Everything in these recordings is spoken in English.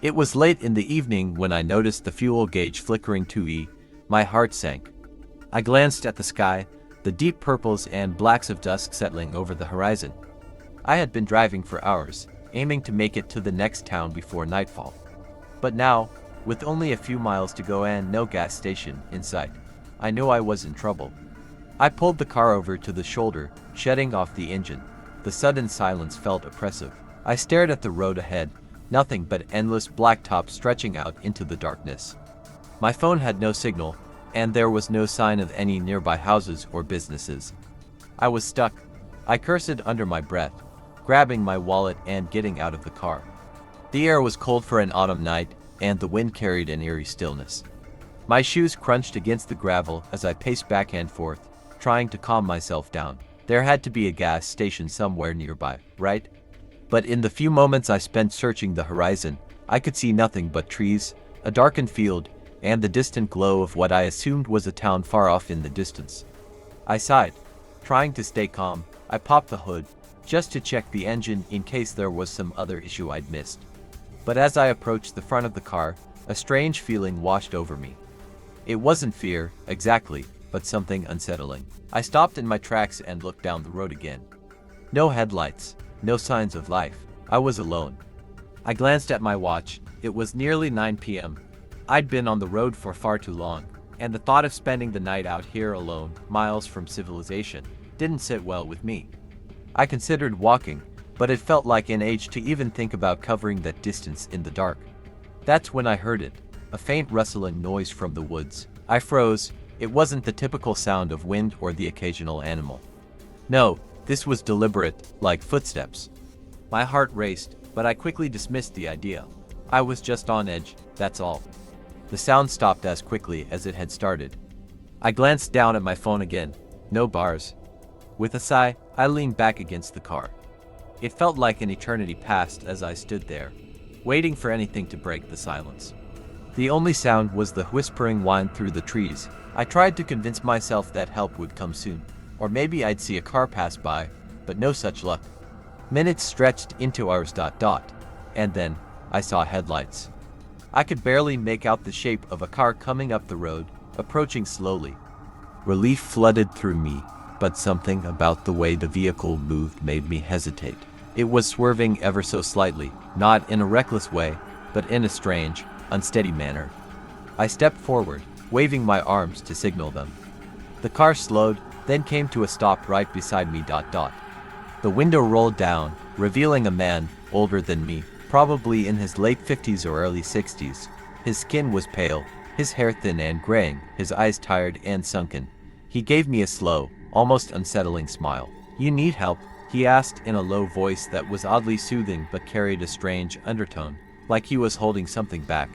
It was late in the evening when I noticed the fuel gauge flickering to E. My heart sank. I glanced at the sky, the deep purples and blacks of dusk settling over the horizon. I had been driving for hours, aiming to make it to the next town before nightfall. But now, with only a few miles to go and no gas station in sight, I knew I was in trouble. I pulled the car over to the shoulder, shutting off the engine. The sudden silence felt oppressive. I stared at the road ahead, nothing but endless blacktop stretching out into the darkness. My phone had no signal, and there was no sign of any nearby houses or businesses. I was stuck. I cursed under my breath, grabbing my wallet and getting out of the car. The air was cold for an autumn night, and the wind carried an eerie stillness. My shoes crunched against the gravel as I paced back and forth, trying to calm myself down. There had to be a gas station somewhere nearby, right? But in the few moments I spent searching the horizon, I could see nothing but trees, a darkened field, and the distant glow of what I assumed was a town far off in the distance. I sighed. Trying to stay calm, I popped the hood, just to check the engine in case there was some other issue I'd missed. But as I approached the front of the car, a strange feeling washed over me. It wasn't fear, exactly, but something unsettling. I stopped in my tracks and looked down the road again. No headlights. No signs of life. I was alone. I glanced at my watch. It was nearly 9 p.m. I'd been on the road for far too long, and the thought of spending the night out here alone, miles from civilization, didn't sit well with me. I considered walking, but it felt like an age to even think about covering that distance in the dark. That's when I heard it, a faint rustling noise from the woods. I froze. It wasn't the typical sound of wind or the occasional animal. No. This was deliberate, like footsteps. My heart raced, but I quickly dismissed the idea. I was just on edge, that's all. The sound stopped as quickly as it had started. I glanced down at my phone again. No bars. With a sigh, I leaned back against the car. It felt like an eternity passed as I stood there, waiting for anything to break the silence. The only sound was the whispering whine through the trees. I tried to convince myself that help would come soon. Or maybe I'd see a car pass by, but no such luck. Minutes stretched into hours. And then, I saw headlights. I could barely make out the shape of a car coming up the road, approaching slowly. Relief flooded through me, but something about the way the vehicle moved made me hesitate. It was swerving ever so slightly, not in a reckless way, but in a strange, unsteady manner. I stepped forward, waving my arms to signal them. The car slowed, then came to a stop right beside me. The window rolled down, revealing a man, older than me, probably in his late 50s or early 60s. His skin was pale, his hair thin and graying, his eyes tired and sunken. He gave me a slow, almost unsettling smile. "You need help?" he asked in a low voice that was oddly soothing but carried a strange undertone, like he was holding something back.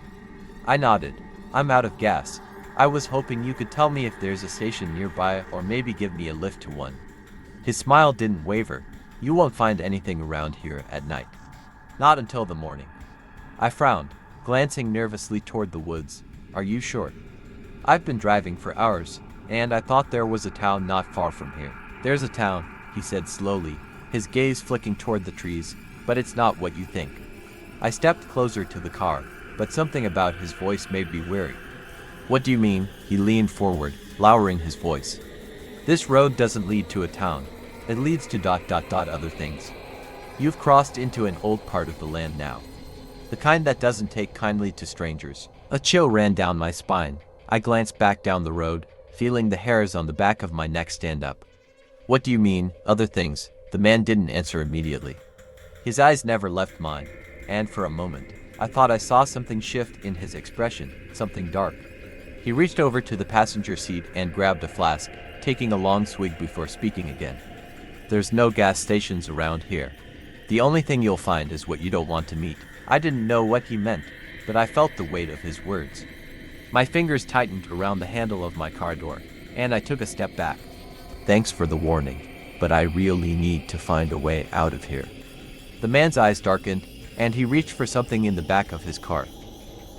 I nodded. "I'm out of gas. I was hoping you could tell me if there's a station nearby or maybe give me a lift to one." His smile didn't waver. "You won't find anything around here at night. Not until the morning." I frowned, glancing nervously toward the woods. "Are you sure?" "I've been driving for hours, and I thought there was a town not far from here." "There's a town," he said slowly, his gaze flicking toward the trees, "but it's not what you think." I stepped closer to the car, but something about his voice made me wary. "What do you mean?" He leaned forward, lowering his voice. "This road doesn't lead to a town. It leads to other things. You've crossed into an old part of the land now. The kind that doesn't take kindly to strangers." A chill ran down my spine. I glanced back down the road, feeling the hairs on the back of my neck stand up. "What do you mean, other things?" The man didn't answer immediately. His eyes never left mine, and for a moment, I thought I saw something shift in his expression, something dark. He reached over to the passenger seat and grabbed a flask, taking a long swig before speaking again. "There's no gas stations around here. The only thing you'll find is what you don't want to meet." I didn't know what he meant, but I felt the weight of his words. My fingers tightened around the handle of my car door, and I took a step back. "Thanks for the warning, but I really need to find a way out of here." The man's eyes darkened, and he reached for something in the back of his car.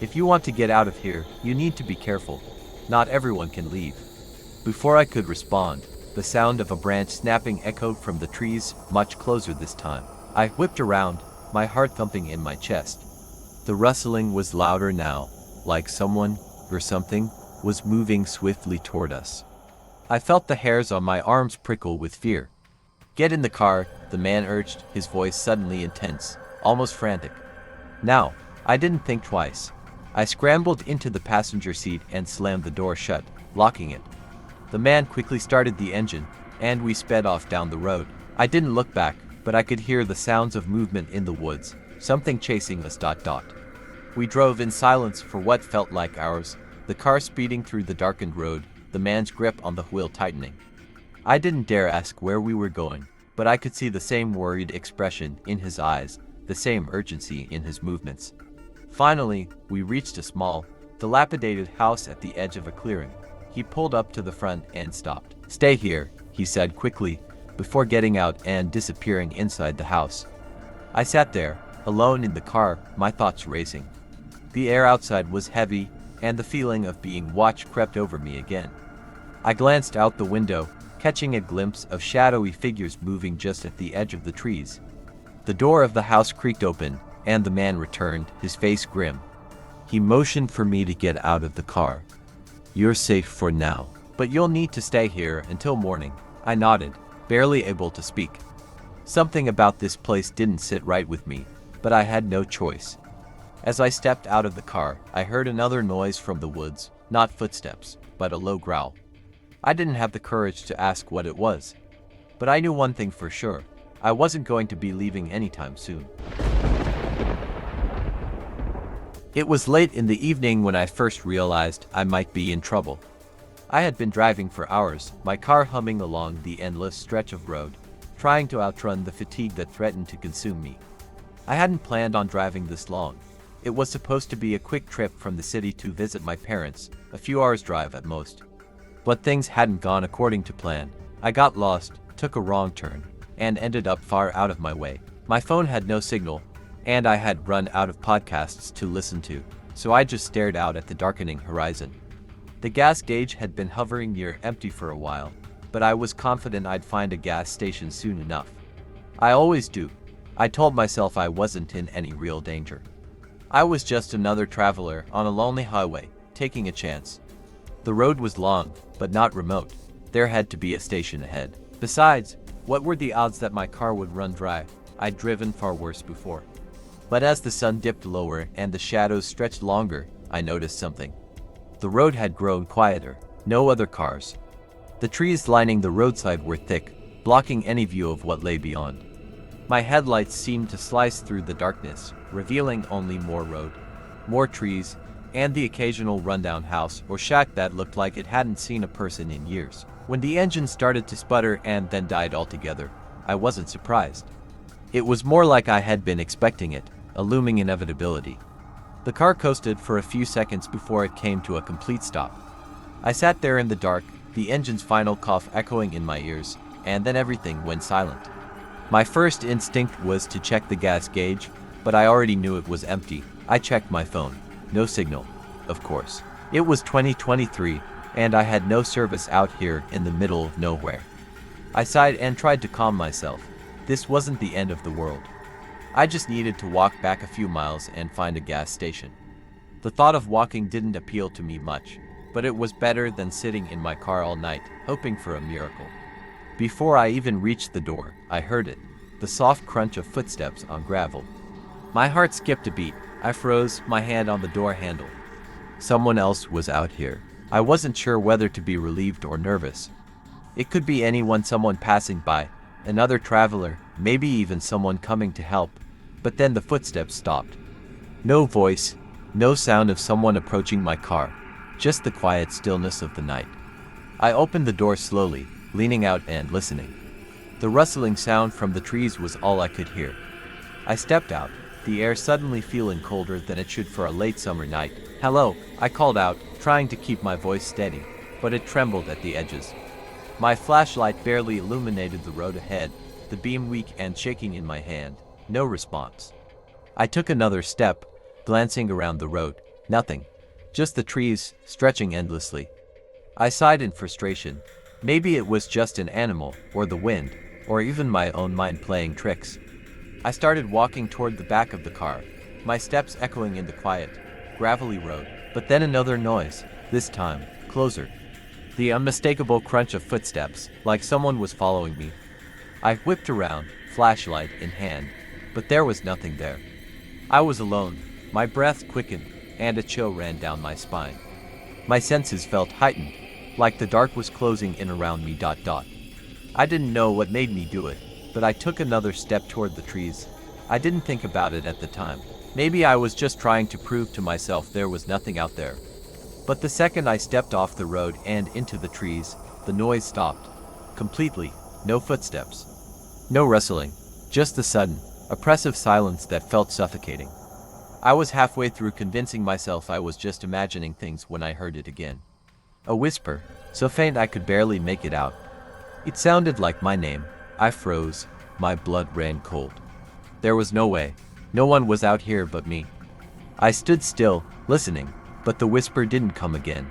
"If you want to get out of here, you need to be careful. Not everyone can leave." Before I could respond, the sound of a branch snapping echoed from the trees, much closer this time. I whipped around, my heart thumping in my chest. The rustling was louder now, like someone, or something, was moving swiftly toward us. I felt the hairs on my arms prickle with fear. "Get in the car," the man urged, his voice suddenly intense, almost frantic. Now, I didn't think twice. I scrambled into the passenger seat and slammed the door shut, locking it. The man quickly started the engine, and we sped off down the road. I didn't look back, but I could hear the sounds of movement in the woods, something chasing us. We drove in silence for what felt like hours, the car speeding through the darkened road, the man's grip on the wheel tightening. I didn't dare ask where we were going, but I could see the same worried expression in his eyes, the same urgency in his movements. Finally, we reached a small, dilapidated house at the edge of a clearing. He pulled up to the front and stopped. "Stay here," he said quickly, before getting out and disappearing inside the house. I sat there, alone in the car, my thoughts racing. The air outside was heavy, and the feeling of being watched crept over me again. I glanced out the window, catching a glimpse of shadowy figures moving just at the edge of the trees. The door of the house creaked open, and the man returned, his face grim. He motioned for me to get out of the car. "You're safe for now, but you'll need to stay here until morning." I nodded, barely able to speak. Something about this place didn't sit right with me, but I had no choice. As I stepped out of the car, I heard another noise from the woods, not footsteps, but a low growl. I didn't have the courage to ask what it was, but I knew one thing for sure. I wasn't going to be leaving anytime soon. It was late in the evening when I first realized I might be in trouble. I had been driving for hours, my car humming along the endless stretch of road, trying to outrun the fatigue that threatened to consume me. I hadn't planned on driving this long. It was supposed to be a quick trip from the city to visit my parents, a few hours drive at most. But things hadn't gone according to plan. I got lost, took a wrong turn, and ended up far out of my way. My phone had no signal, and I had run out of podcasts to listen to, so I just stared out at the darkening horizon. The gas gauge had been hovering near empty for a while, but I was confident I'd find a gas station soon enough. I always do. I told myself I wasn't in any real danger. I was just another traveler on a lonely highway, taking a chance. The road was long, but not remote. There had to be a station ahead. Besides, what were the odds that my car would run dry? I'd driven far worse before. But as the sun dipped lower and the shadows stretched longer, I noticed something. The road had grown quieter, no other cars. The trees lining the roadside were thick, blocking any view of what lay beyond. My headlights seemed to slice through the darkness, revealing only more road, more trees, and the occasional rundown house or shack that looked like it hadn't seen a person in years. When the engine started to sputter and then died altogether, I wasn't surprised. It was more like I had been expecting it, a looming inevitability. The car coasted for a few seconds before it came to a complete stop. I sat there in the dark, the engine's final cough echoing in my ears, and then everything went silent. My first instinct was to check the gas gauge, but I already knew it was empty. I checked my phone. No signal, of course. It was 2023, and I had no service out here in the middle of nowhere. I sighed and tried to calm myself. This wasn't the end of the world. I just needed to walk back a few miles and find a gas station. The thought of walking didn't appeal to me much, but it was better than sitting in my car all night, hoping for a miracle. Before I even reached the door, I heard it, the soft crunch of footsteps on gravel. My heart skipped a beat. I froze, my hand on the door handle. Someone else was out here. I wasn't sure whether to be relieved or nervous. It could be anyone, someone passing by, another traveler, maybe even someone coming to help. But then the footsteps stopped. No voice, no sound of someone approaching my car, just the quiet stillness of the night. I opened the door slowly, leaning out and listening. The rustling sound from the trees was all I could hear. I stepped out, the air suddenly feeling colder than it should for a late summer night. "Hello," I called out, trying to keep my voice steady, but it trembled at the edges. My flashlight barely illuminated the road ahead, the beam weak and shaking in my hand. No response. I took another step, glancing around the road. Nothing. Just the trees, stretching endlessly. I sighed in frustration. Maybe it was just an animal, or the wind, or even my own mind playing tricks. I started walking toward the back of the car, my steps echoing in the quiet, gravelly road. But then another noise, this time, closer. The unmistakable crunch of footsteps, like someone was following me. I whipped around, flashlight in hand, but there was nothing there. I was alone, my breath quickened, and a chill ran down my spine. My senses felt heightened, like the dark was closing in around me. I didn't know what made me do it, but I took another step toward the trees. I didn't think about it at the time. Maybe I was just trying to prove to myself there was nothing out there. But the second I stepped off the road and into the trees, the noise stopped. Completely. No footsteps. No rustling. Just the sudden, oppressive silence that felt suffocating. I was halfway through convincing myself I was just imagining things when I heard it again. A whisper, so faint I could barely make it out. It sounded like my name. I froze. My blood ran cold. There was no way. No one was out here but me. I stood still, listening, but the whisper didn't come again.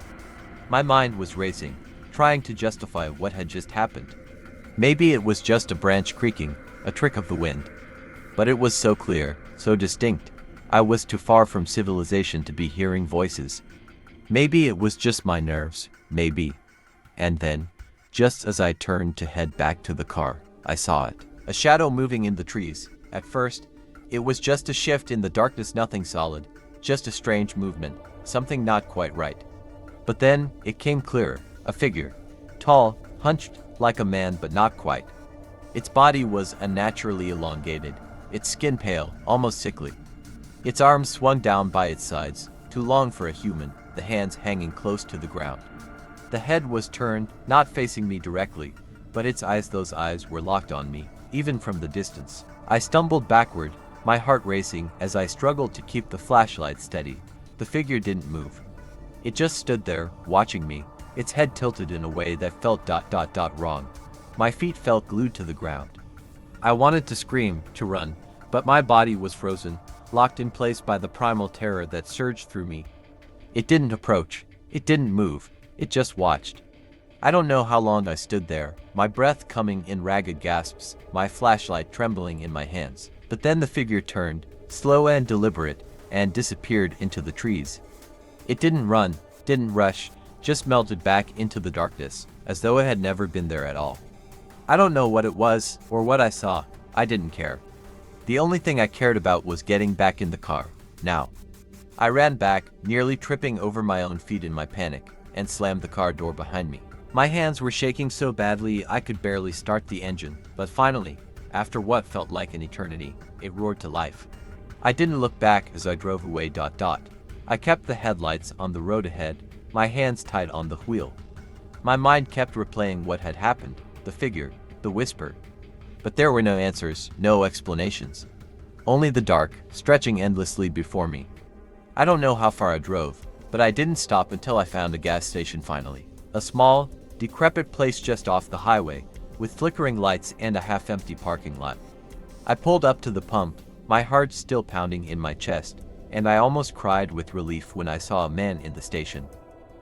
My mind was racing, trying to justify what had just happened. Maybe it was just a branch creaking, a trick of the wind. But it was so clear, so distinct. I was too far from civilization to be hearing voices. Maybe it was just my nerves, maybe. And then, just as I turned to head back to the car, I saw it. A shadow moving in the trees. At first, it was just a shift in the darkness, nothing solid, just a strange movement, something not quite right. But then, it came clearer, a figure. Tall, hunched, like a man but not quite. Its body was unnaturally elongated, its skin pale, almost sickly. Its arms swung down by its sides, too long for a human, the hands hanging close to the ground. The head was turned, not facing me directly, but its eyes, those eyes were locked on me, even from the distance. I stumbled backward, my heart racing as I struggled to keep the flashlight steady. The figure didn't move. It just stood there, watching me, its head tilted in a way that felt wrong. My feet felt glued to the ground. I wanted to scream, to run, but my body was frozen, locked in place by the primal terror that surged through me. It didn't approach. It didn't move. It just watched. I don't know how long I stood there, my breath coming in ragged gasps, my flashlight trembling in my hands. But then the figure turned, slow and deliberate, and disappeared into the trees. It didn't run, didn't rush, just melted back into the darkness, as though it had never been there at all. I don't know what it was, or what I saw. I didn't care. The only thing I cared about was getting back in the car, now. I ran back, nearly tripping over my own feet in my panic, and slammed the car door behind me. My hands were shaking so badly I could barely start the engine, but finally, after what felt like an eternity, it roared to life. I didn't look back as I drove away. I kept the headlights on the road ahead, my hands tight on the wheel. My mind kept replaying what had happened, the figure, the whisper. But there were no answers, no explanations. Only the dark, stretching endlessly before me. I don't know how far I drove, but I didn't stop until I found a gas station finally. A small, decrepit place just off the highway, with flickering lights and a half-empty parking lot. I pulled up to the pump, my heart still pounding in my chest, and I almost cried with relief when I saw a man in the station.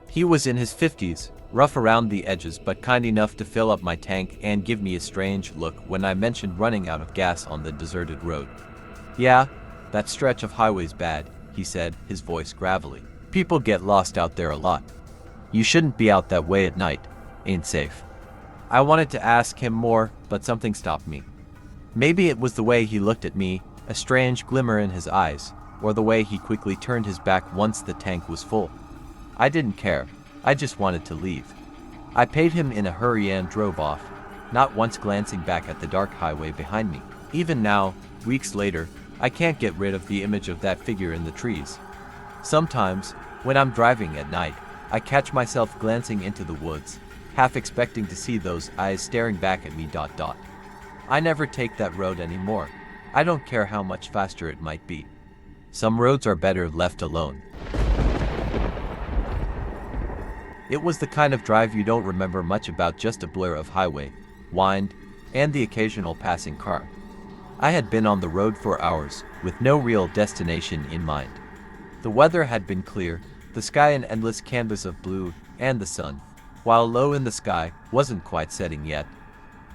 He was in his 50s, rough around the edges but kind enough to fill up my tank and give me a strange look when I mentioned running out of gas on the deserted road. "Yeah, that stretch of highway's bad," he said, his voice gravelly. "People get lost out there a lot. You shouldn't be out that way at night. Ain't safe." I wanted to ask him more, but something stopped me. Maybe it was the way he looked at me, a strange glimmer in his eyes, or the way he quickly turned his back once the tank was full. I didn't care. I just wanted to leave. I paid him in a hurry and drove off, not once glancing back at the dark highway behind me. Even now, weeks later, I can't get rid of the image of that figure in the trees. Sometimes, when I'm driving at night, I catch myself glancing into the woods, half expecting to see those eyes staring back at me. I never take that road anymore. I don't care how much faster it might be. Some roads are better left alone. It was the kind of drive you don't remember much about, just a blur of highway, wind, and the occasional passing car. I had been on the road for hours, with no real destination in mind. The weather had been clear, the sky an endless canvas of blue, and the sun, while low in the sky, wasn't quite setting yet.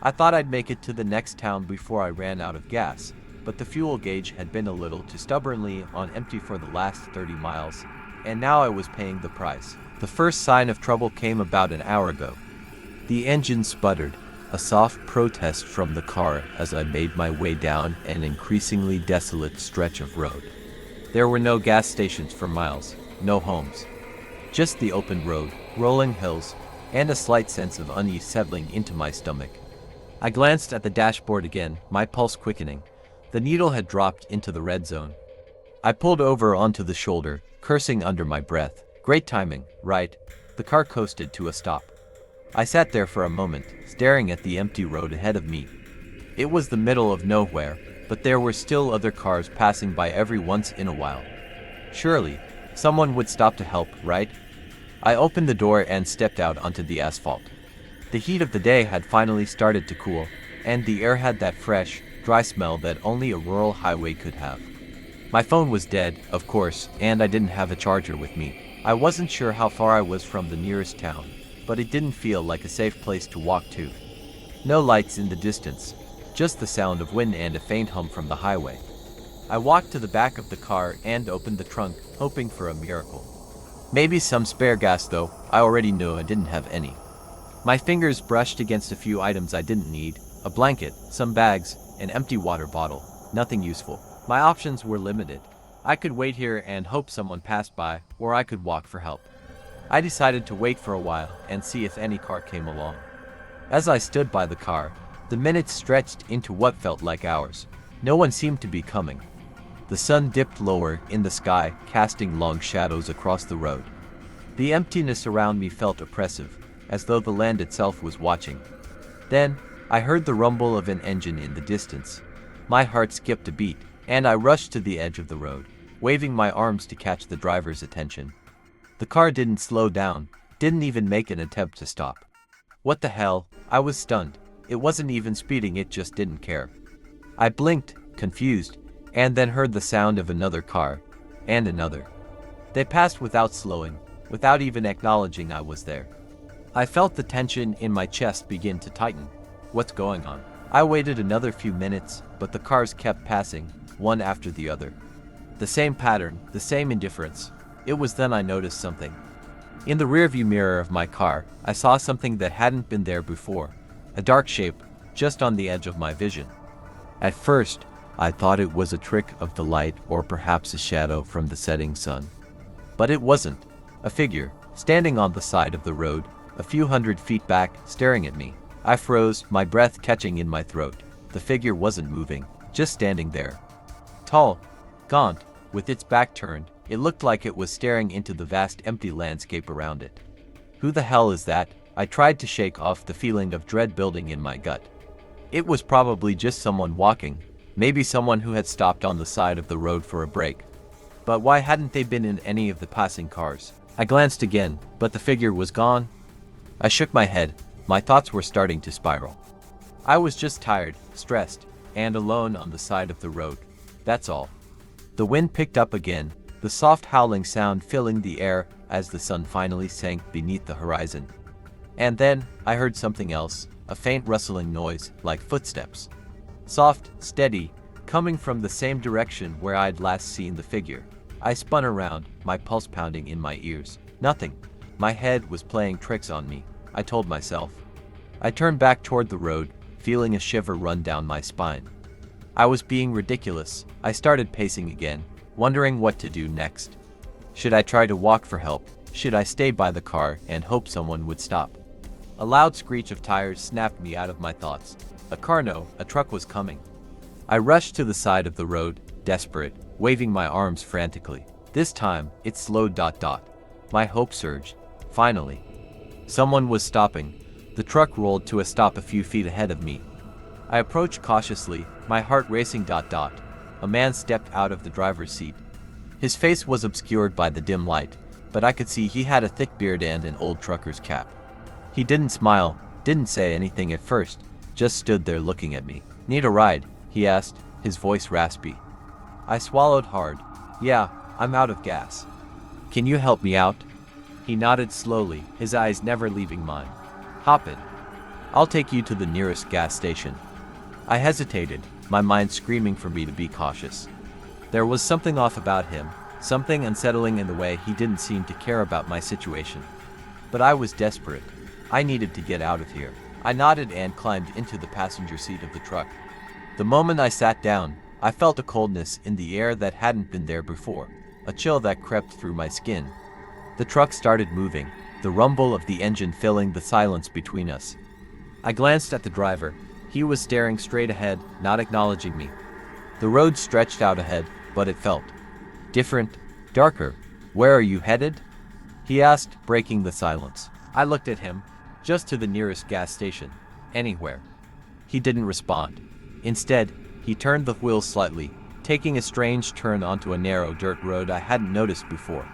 I thought I'd make it to the next town before I ran out of gas, but the fuel gauge had been a little too stubbornly on empty for the last 30 miles, and now I was paying the price. The first sign of trouble came about an hour ago. The engine sputtered, a soft protest from the car as I made my way down an increasingly desolate stretch of road. There were no gas stations for miles, no homes. Just the open road, rolling hills, and a slight sense of unease settling into my stomach. I glanced at the dashboard again, my pulse quickening. The needle had dropped into the red zone. I pulled over onto the shoulder, cursing under my breath. Great timing, right? The car coasted to a stop. I sat there for a moment, staring at the empty road ahead of me. It was the middle of nowhere, but there were still other cars passing by every once in a while. Surely, someone would stop to help, right? I opened the door and stepped out onto the asphalt. The heat of the day had finally started to cool, and the air had that fresh, dry smell that only a rural highway could have. My phone was dead, of course, and I didn't have a charger with me. I wasn't sure how far I was from the nearest town, but it didn't feel like a safe place to walk to. No lights in the distance, just the sound of wind and a faint hum from the highway. I walked to the back of the car and opened the trunk, hoping for a miracle. Maybe some spare gas, though. I already knew I didn't have any. My fingers brushed against a few items I didn't need: a blanket, some bags, an empty water bottle. Nothing useful. My options were limited. I could wait here and hope someone passed by, or I could walk for help. I decided to wait for a while and see if any car came along. As I stood by the car, the minutes stretched into what felt like hours. No one seemed to be coming. The sun dipped lower in the sky, casting long shadows across the road. The emptiness around me felt oppressive, as though the land itself was watching. Then, I heard the rumble of an engine in the distance. My heart skipped a beat, and I rushed to the edge of the road, waving my arms to catch the driver's attention. The car didn't slow down, didn't even make an attempt to stop. What the hell? I was stunned. It wasn't even speeding, it just didn't care. I blinked, confused, and then heard the sound of another car, and another. They passed without slowing, without even acknowledging I was there. I felt the tension in my chest begin to tighten. What's going on? I waited another few minutes, but the cars kept passing, one after the other. The same pattern, the same indifference. It was then I noticed something. In the rearview mirror of my car, I saw something that hadn't been there before. A dark shape, just on the edge of my vision. At first, I thought it was a trick of the light or perhaps a shadow from the setting sun. But it wasn't. A figure, standing on the side of the road, a few hundred feet back, staring at me. I froze, my breath catching in my throat. The figure wasn't moving, just standing there. Tall, gaunt, with its back turned, it looked like it was staring into the vast empty landscape around it. Who the hell is that? I tried to shake off the feeling of dread building in my gut. It was probably just someone walking, maybe someone who had stopped on the side of the road for a break. But why hadn't they been in any of the passing cars? I glanced again, but the figure was gone. I shook my head. My thoughts were starting to spiral. I was just tired, stressed, and alone on the side of the road. That's all. The wind picked up again, the soft howling sound filling the air as the sun finally sank beneath the horizon. And then, I heard something else, a faint rustling noise, like footsteps. Soft, steady, coming from the same direction where I'd last seen the figure. I spun around, my pulse pounding in my ears. Nothing. My head was playing tricks on me, I told myself. I turned back toward the road, feeling a shiver run down my spine. I was being ridiculous. I started pacing again, wondering what to do next. Should I try to walk for help? Should I stay by the car and hope someone would stop? A loud screech of tires snapped me out of my thoughts. A car, no, a truck was coming. I rushed to the side of the road, desperate, waving my arms frantically. This time, it slowed. My hope surged. Finally. Someone was stopping. The truck rolled to a stop a few feet ahead of me. I approached cautiously, my heart racing. A man stepped out of the driver's seat. His face was obscured by the dim light, but I could see he had a thick beard and an old trucker's cap. He didn't smile, didn't say anything at first, just stood there looking at me. Need a ride? He asked, his voice raspy. I swallowed hard. Yeah, I'm out of gas. Can you help me out? He nodded slowly, his eyes never leaving mine. Hop in. I'll take you to the nearest gas station. I hesitated, my mind screaming for me to be cautious. There was something off about him, something unsettling in the way he didn't seem to care about my situation. But I was desperate. I needed to get out of here. I nodded and climbed into the passenger seat of the truck. The moment I sat down, I felt a coldness in the air that hadn't been there before, a chill that crept through my skin. The truck started moving, the rumble of the engine filling the silence between us. I glanced at the driver. He was staring straight ahead, not acknowledging me. The road stretched out ahead, but it felt different, darker. "Where are you headed?" he asked, breaking the silence. I looked at him. "Just to the nearest gas station. Anywhere." He didn't respond. Instead, he turned the wheel slightly, taking a strange turn onto a narrow dirt road I hadn't noticed before.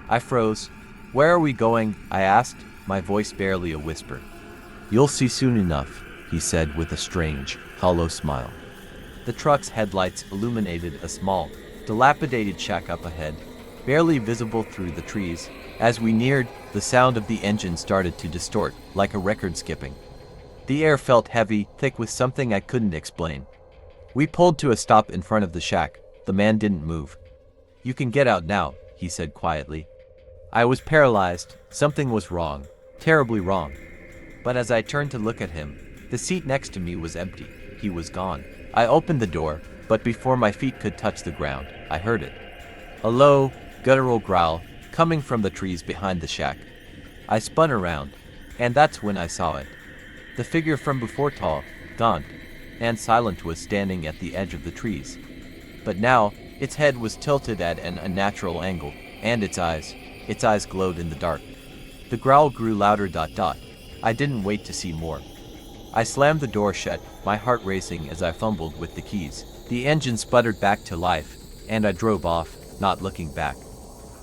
I froze. "Where are we going?" I asked, my voice barely a whisper. "You'll see soon enough," he said with a strange, hollow smile. The truck's headlights illuminated a small, dilapidated shack up ahead, barely visible through the trees. As we neared, the sound of the engine started to distort, like a record skipping. The air felt heavy, thick with something I couldn't explain. We pulled to a stop in front of the shack. The man didn't move. "You can get out now," he said quietly. I was paralyzed. Something was wrong, terribly wrong. But as I turned to look at him, the seat next to me was empty. He was gone. I opened the door, but before my feet could touch the ground, I heard it. A low, guttural growl, coming from the trees behind the shack. I spun around, and that's when I saw it. The figure from before, tall, gaunt, and silent, was standing at the edge of the trees. But now, its head was tilted at an unnatural angle, and its eyes glowed in the dark. The growl grew louder. I didn't wait to see more. I slammed the door shut, my heart racing as I fumbled with the keys. The engine sputtered back to life, and I drove off, not looking back.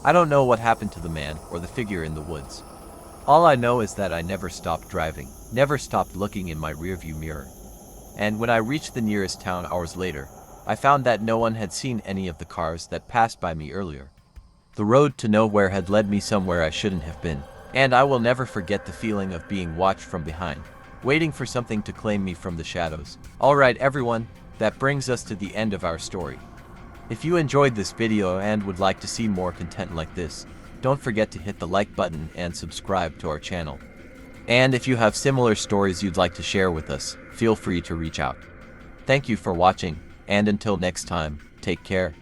I don't know what happened to the man or the figure in the woods. All I know is that I never stopped driving, never stopped looking in my rearview mirror. And when I reached the nearest town hours later, I found that no one had seen any of the cars that passed by me earlier. The road to nowhere had led me somewhere I shouldn't have been, and I will never forget the feeling of being watched from behind, waiting for something to claim me from the shadows. Alright everyone, that brings us to the end of our story. If you enjoyed this video and would like to see more content like this, don't forget to hit the like button and subscribe to our channel. And if you have similar stories you'd like to share with us, feel free to reach out. Thank you for watching, and until next time, take care.